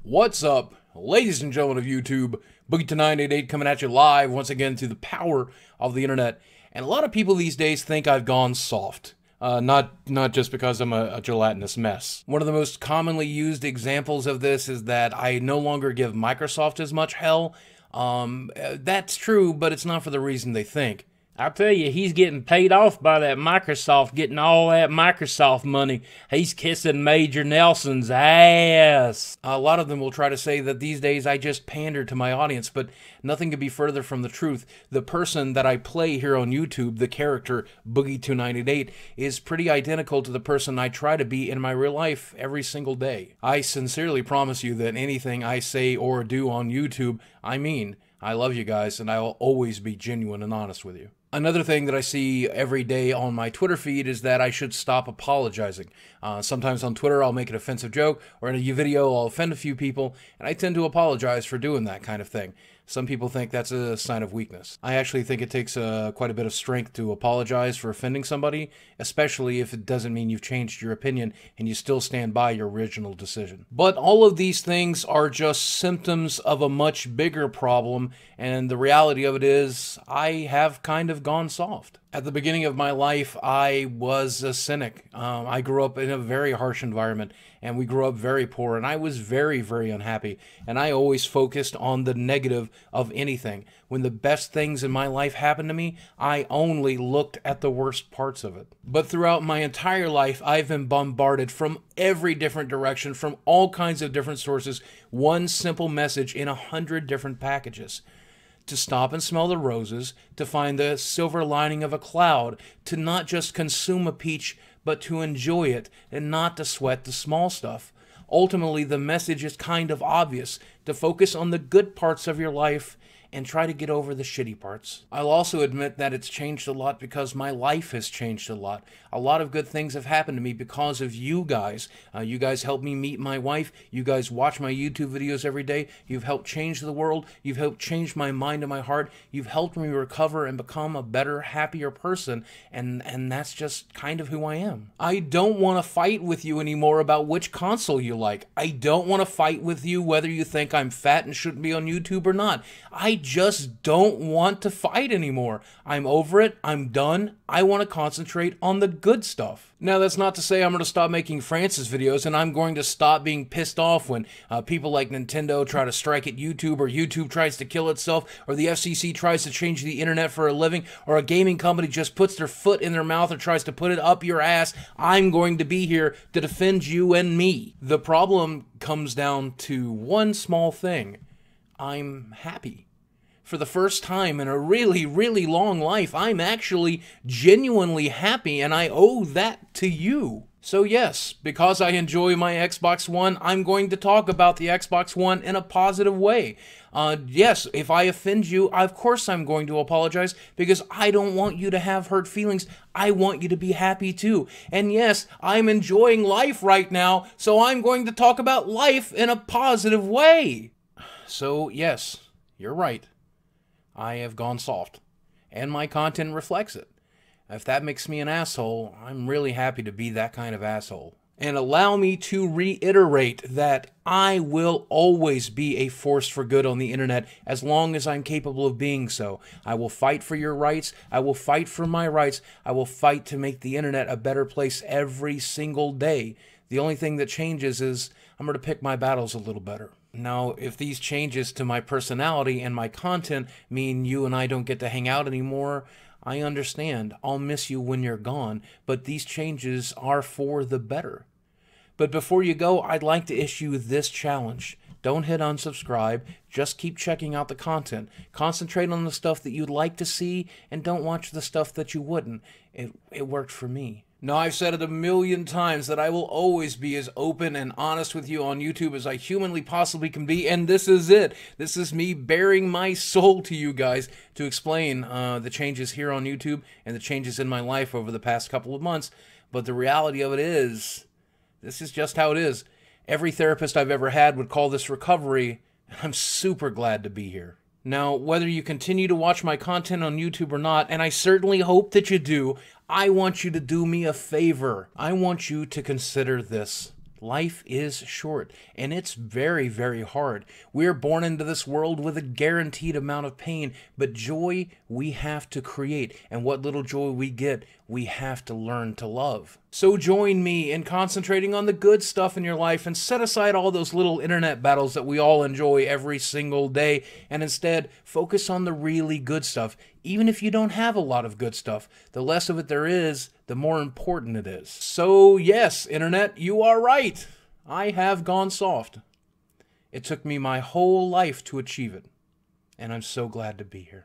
What's up, ladies and gentlemen of YouTube? Boogie2988 coming at you live once again through the power of the internet. And a lot of people these days think I've gone soft. Not just because I'm a gelatinous mess. One of the most commonly used examples of this is that I no longer give Microsoft as much hell. That's true, but it's not for the reason they think. I'll tell you, he's getting paid off by that Microsoft, getting all that Microsoft money. He's kissing Major Nelson's ass. A lot of them will try to say that these days I just pander to my audience, but nothing could be further from the truth. The person that I play here on YouTube, the character Boogie2988, is pretty identical to the person I try to be in my real life every single day. I sincerely promise you that anything I say or do on YouTube, I mean. I love you guys, and I will always be genuine and honest with you. Another thing that I see every day on my Twitter feed is that I should stop apologizing. Sometimes on Twitter I'll make an offensive joke, or in a video I'll offend a few people, and I tend to apologize for doing that kind of thing. Some people think that's a sign of weakness. I actually think it takes quite a bit of strength to apologize for offending somebody, especially if it doesn't mean you've changed your opinion and you still stand by your original decision. But all of these things are just symptoms of a much bigger problem, and the reality of it is I have kind of gone soft. At the beginning of my life, I was a cynic. I grew up in a very harsh environment, and we grew up very poor, and I was very, very unhappy, and I always focused on the negative of anything. When the best things in my life happened to me, I only looked at the worst parts of it. But throughout my entire life, I've been bombarded from every different direction, from all kinds of different sources, one simple message in 100 different packages. To stop and smell the roses, to find the silver lining of a cloud, to not just consume a peach, but to enjoy it, and not to sweat the small stuff. Ultimately, the message is kind of obvious, to focus on the good parts of your life and try to get over the shitty parts. I'll also admit that it's changed a lot because my life has changed a lot. A lot of good things have happened to me because of you guys. You guys helped me meet my wife. You guys watch my YouTube videos every day. You've helped change the world. You've helped change my mind and my heart. You've helped me recover and become a better, happier person. And that's just kind of who I am. I don't want to fight with you anymore about which console you like. I don't want to fight with you whether you think I'm fat and shouldn't be on YouTube or not. I just don't want to fight anymore. I'm over it. I'm done. I want to concentrate on the good stuff. Now, that's not to say I'm going to stop making Francis videos, and I'm going to stop being pissed off when people like Nintendo try to strike at YouTube, or YouTube tries to kill itself, or the FCC tries to change the internet for a living, or a gaming company just puts their foot in their mouth or tries to put it up your ass. I'm going to be here to defend you and me. The problem comes down to one small thing. I'm happy. For the first time in a really, really long life, I'm actually genuinely happy, and I owe that to you. So yes, because I enjoy my Xbox One, I'm going to talk about the Xbox One in a positive way. Yes, if I offend you, of course I'm going to apologize, because I don't want you to have hurt feelings. I want you to be happy too. And yes, I'm enjoying life right now, so I'm going to talk about life in a positive way. So yes, you're right. I have gone soft, and my content reflects it. If that makes me an asshole, I'm really happy to be that kind of asshole. And allow me to reiterate that I will always be a force for good on the internet as long as I'm capable of being so. I will fight for your rights. I will fight for my rights. I will fight to make the internet a better place every single day. The only thing that changes is I'm going to pick my battles a little better. Now, if these changes to my personality and my content mean you and I don't get to hang out anymore, I understand. I'll miss you when you're gone, but these changes are for the better. But before you go, I'd like to issue this challenge. Don't hit unsubscribe, just keep checking out the content. Concentrate on the stuff that you'd like to see, and don't watch the stuff that you wouldn't. It worked for me. Now, I've said it a million times that I will always be as open and honest with you on YouTube as I humanly possibly can be, and this is it. This is me bearing my soul to you guys to explain the changes here on YouTube and the changes in my life over the past couple of months. But the reality of it is, this is just how it is. Every therapist I've ever had would call this recovery, and I'm super glad to be here. Now, whether you continue to watch my content on YouTube or not, and I certainly hope that you do, I want you to do me a favor. I want you to consider this. Life is short, and it's very, very hard. We're born into this world with a guaranteed amount of pain, but joy we have to create, and what little joy we get, we have to learn to love. So join me in concentrating on the good stuff in your life and set aside all those little internet battles that we all enjoy every single day, and instead focus on the really good stuff. Even if you don't have a lot of good stuff, the less of it there is, the more important it is. So yes, internet, you are right. I have gone soft. It took me my whole life to achieve it, and I'm so glad to be here.